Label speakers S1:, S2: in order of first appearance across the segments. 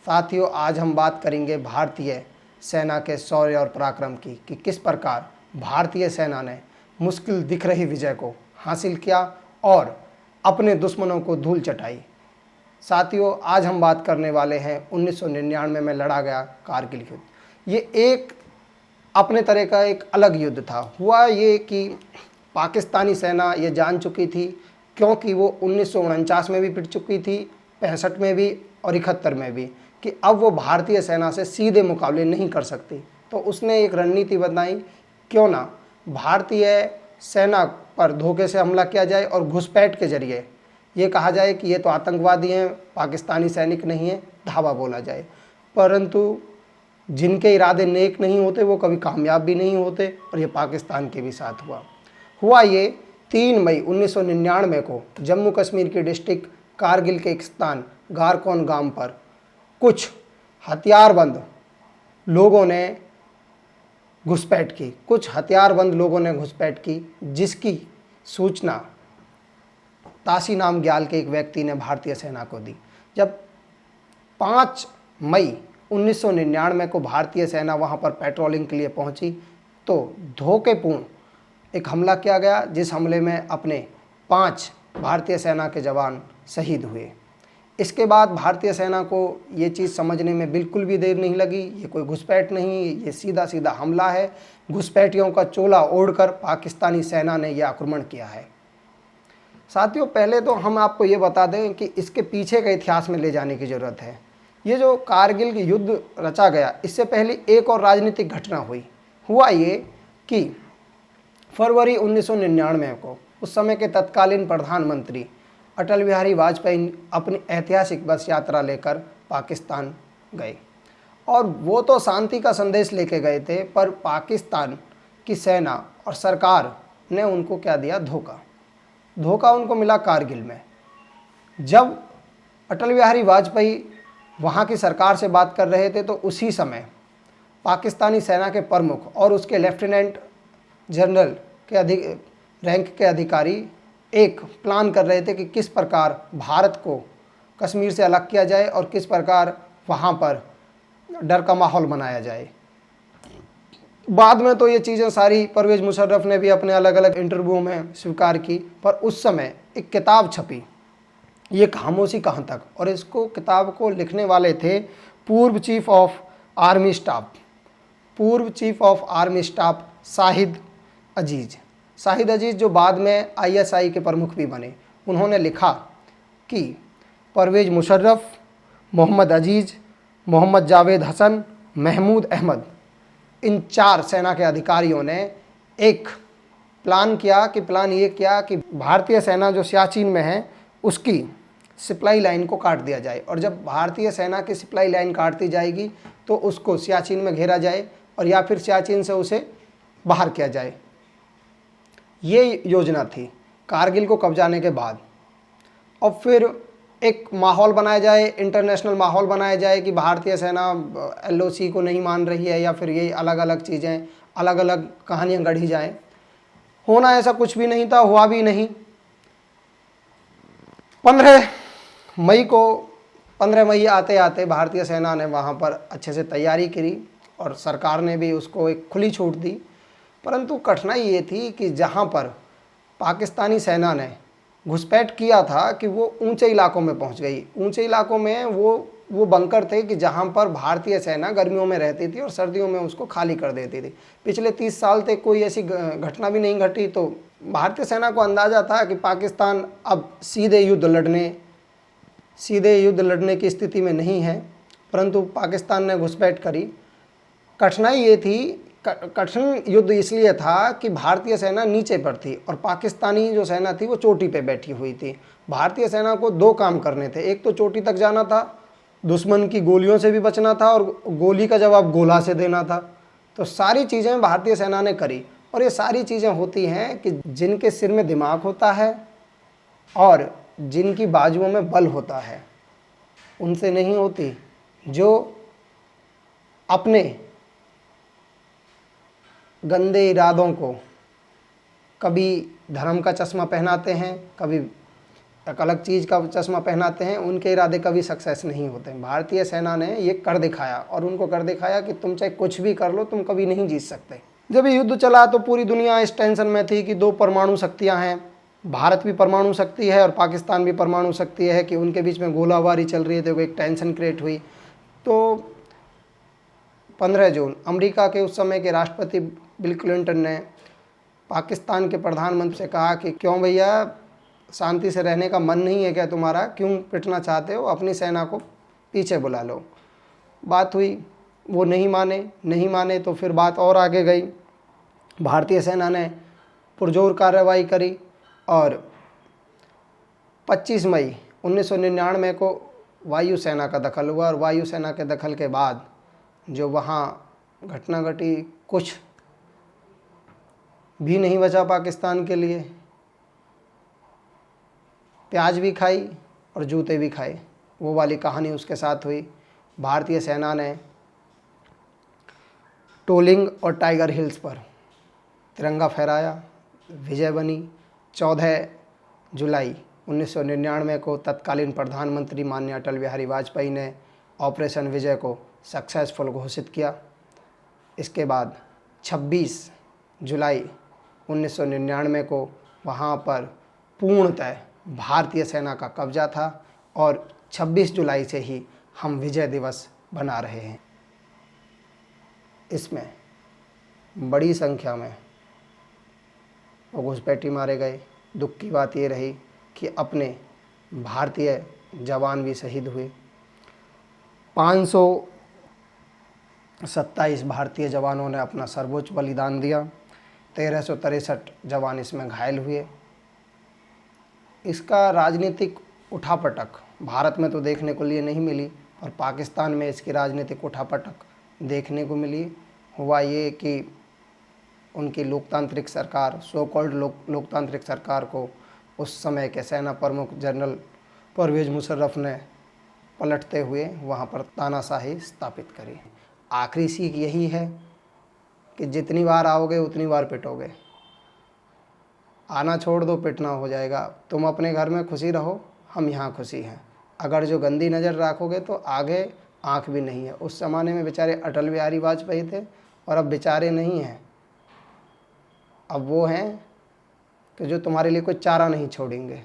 S1: साथियों, आज हम बात करेंगे भारतीय सेना के शौर्य और पराक्रम की कि किस प्रकार भारतीय सेना ने मुश्किल दिख रही विजय को हासिल किया और अपने दुश्मनों को धूल चटाई। साथियों, आज हम बात करने वाले हैं 1999 में लड़ा गया कारगिल युद्ध। ये एक अपने तरह का एक अलग युद्ध था। हुआ ये कि पाकिस्तानी सेना ये जान चुकी थी, क्योंकि वो 1949 में भी पिट चुकी थी, 65 में भी और 71 में भी, कि अब वो भारतीय सेना से सीधे मुकाबले नहीं कर सकती। तो उसने एक रणनीति बनाई, क्यों ना भारतीय सेना पर धोखे से हमला किया जाए और घुसपैठ के जरिए ये कहा जाए कि ये तो आतंकवादी हैं, पाकिस्तानी सैनिक नहीं हैं, धावा बोला जाए। परंतु जिनके इरादे नेक नहीं होते वो कभी कामयाब भी नहीं होते, और ये पाकिस्तान के भी साथ हुआ ये 3 मई 1999 को जम्मू कश्मीर के डिस्ट्रिक्ट कारगिल के एक स्थान गारकौन गांव पर कुछ हथियारबंद लोगों ने घुसपैठ की, जिसकी सूचना तासी नाम ग्याल के एक व्यक्ति ने भारतीय सेना को दी। जब 5 मई 1999 को भारतीय सेना वहां पर पेट्रोलिंग के लिए पहुंची तो धोखेपूर्ण एक हमला किया गया, जिस हमले में अपने 5 भारतीय सेना के जवान शहीद हुए। इसके बाद भारतीय सेना को ये चीज़ समझने में बिल्कुल भी देर नहीं लगी। ये कोई घुसपैठ नहीं, ये सीधा सीधा हमला है। घुसपैठियों का चोला ओढ़कर पाकिस्तानी सेना ने यह आक्रमण किया है। साथियों, पहले तो हम आपको ये बता दें कि इसके पीछे के इतिहास में ले जाने की ज़रूरत है। ये जो कारगिल युद्ध रचा गया, इससे पहले एक और राजनीतिक घटना हुआ ये कि फरवरी 1999 को उस समय के तत्कालीन प्रधानमंत्री अटल बिहारी वाजपेयी अपनी ऐतिहासिक बस यात्रा लेकर पाकिस्तान गए, और वो तो शांति का संदेश लेके गए थे, पर पाकिस्तान की सेना और सरकार ने उनको क्या दिया? धोखा उनको मिला कारगिल में। जब अटल बिहारी वाजपेयी वहाँ की सरकार से बात कर रहे थे तो उसी समय पाकिस्तानी सेना के प्रमुख और उसके लेफ्टिनेंट जनरल के रैंक के अधिकारी एक प्लान कर रहे थे कि किस प्रकार भारत को कश्मीर से अलग किया जाए और किस प्रकार वहाँ पर डर का माहौल बनाया जाए। बाद में तो ये चीज़ें सारी परवेज़ मुशर्रफ ने भी अपने अलग अलग इंटरव्यू में स्वीकार की, पर उस समय एक किताब छपी, ये खामोशी कहाँ तक, और इसको किताब को लिखने वाले थे पूर्व chief of army staff Shahid Aziz, जो बाद में ISI के प्रमुख भी बने। उन्होंने लिखा कि परवेज़ मुशर्रफ, मोहम्मद अजीज़, मोहम्मद जावेद हसन, महमूद अहमद, इन 4 सेना के अधिकारियों ने एक प्लान ये किया कि भारतीय सेना जो सियाचिन में है उसकी सप्लाई लाइन को काट दिया जाए, और जब भारतीय सेना की सप्लाई लाइन काटती जाएगी तो उसको सियाचिन में घेरा जाए और या फिर सियाचिन से उसे बाहर किया जाए। ये योजना थी कारगिल को कब्जाने के बाद। और फिर एक माहौल बनाया जाए, इंटरनेशनल माहौल बनाया जाए कि भारतीय सेना LOC को नहीं मान रही है, या फिर ये अलग अलग चीज़ें, अलग अलग कहानियाँ गढ़ी जाएं। होना ऐसा कुछ भी नहीं था, हुआ भी नहीं। 15 मई आते आते भारतीय सेना ने वहाँ पर अच्छे से तैयारी करी और सरकार ने भी उसको एक खुली छूट दी। परंतु कठिनाई ये थी कि जहाँ पर पाकिस्तानी सेना ने घुसपैठ किया था कि वो ऊंचे इलाकों में पहुँच गई। ऊंचे इलाकों में वो बंकर थे कि जहाँ पर भारतीय सेना गर्मियों में रहती थी और सर्दियों में उसको खाली कर देती थी। पिछले 30 साल तक कोई ऐसी घटना भी नहीं घटी, तो भारतीय सेना को अंदाज़ा था कि पाकिस्तान अब सीधे युद्ध लड़ने की स्थिति में नहीं है, परंतु पाकिस्तान ने घुसपैठ करी। कठिनाई ये थी, कठिन युद्ध इसलिए था कि भारतीय सेना नीचे पर थी और पाकिस्तानी जो सेना थी वो चोटी पे बैठी हुई थी। भारतीय सेना को 2 काम करने थे, एक तो चोटी तक जाना था, दुश्मन की गोलियों से भी बचना था, और गोली का जवाब गोला से देना था। तो सारी चीज़ें भारतीय सेना ने करी, और ये सारी चीज़ें होती हैं कि जिनके सिर में दिमाग होता है और जिनकी बाजुओं में बल होता है, उनसे नहीं होती। जो अपने गंदे इरादों को कभी धर्म का चश्मा पहनाते हैं, कभी एक अलग चीज़ का चश्मा पहनाते हैं, उनके इरादे कभी सक्सेस नहीं होते। भारतीय सेना ने ये कर दिखाया और उनको कर दिखाया कि तुम चाहे कुछ भी कर लो, तुम कभी नहीं जीत सकते। जब ये युद्ध चला तो पूरी दुनिया इस टेंशन में थी कि दो परमाणु शक्तियां हैं, भारत भी परमाणु शक्ति है और पाकिस्तान भी परमाणु शक्ति है, कि उनके बीच में गोलाबारी चल रही है, तो एक टेंशन क्रिएट हुई। तो 15 जून अमेरिका के उस समय के राष्ट्रपति बिल क्लिंटन ने पाकिस्तान के प्रधानमंत्री से कहा कि क्यों भैया, शांति से रहने का मन नहीं है क्या तुम्हारा, क्यों पिटना चाहते हो, अपनी सेना को पीछे बुला लो। बात हुई, वो नहीं माने तो फिर बात और आगे गई। भारतीय सेना ने पुरजोर कार्रवाई करी और 25 मई 1999 को वायुसेना का दखल हुआ, और वायुसेना के दखल के बाद जो वहाँ घटना घटी, कुछ भी नहीं बचा पाकिस्तान के लिए। प्याज भी खाई और जूते भी खाए, वो वाली कहानी उसके साथ हुई। भारतीय सेना ने टोलिंग और टाइगर हिल्स पर तिरंगा फहराया, विजय बनी। 14 जुलाई 1999 को तत्कालीन प्रधानमंत्री माननीय अटल बिहारी वाजपेयी ने ऑपरेशन विजय को सक्सेसफुल घोषित किया। इसके बाद 26 जुलाई 1999 को वहाँ पर पूर्णतः भारतीय सेना का कब्जा था, और 26 जुलाई से ही हम विजय दिवस बना रहे हैं। इसमें बड़ी संख्या में वो घुसपैठी मारे गए। दुख की बात ये रही कि अपने भारतीय जवान भी शहीद हुए। 527 भारतीय जवानों ने अपना सर्वोच्च बलिदान दिया। 1363 जवान इसमें घायल हुए। इसका राजनीतिक उठापटक भारत में तो देखने को लिए नहीं मिली, और पाकिस्तान में इसकी राजनीतिक उठापटक देखने को मिली। हुआ ये कि उनकी लोकतांत्रिक सरकार, सो कॉल्ड लोकतांत्रिक सरकार को उस समय के सेना प्रमुख जनरल परवेज़ मुशर्रफ ने पलटते हुए वहाँ पर तानाशाही स्थापित करी। आखिरी सीख यही है कि जितनी बार आओगे उतनी बार पिटोगे। आना छोड़ दो, पिटना हो जाएगा। तुम अपने घर में खुशी रहो, हम यहाँ खुशी हैं। अगर जो गंदी नज़र रखोगे तो आगे आँख भी नहीं है। उस ज़माने में बेचारे अटल बिहारी वाजपेयी थे, और अब बेचारे नहीं हैं। अब वो हैं कि जो तुम्हारे लिए कोई चारा नहीं छोड़ेंगे,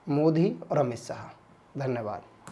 S1: मोदी और अमित शाह। धन्यवाद।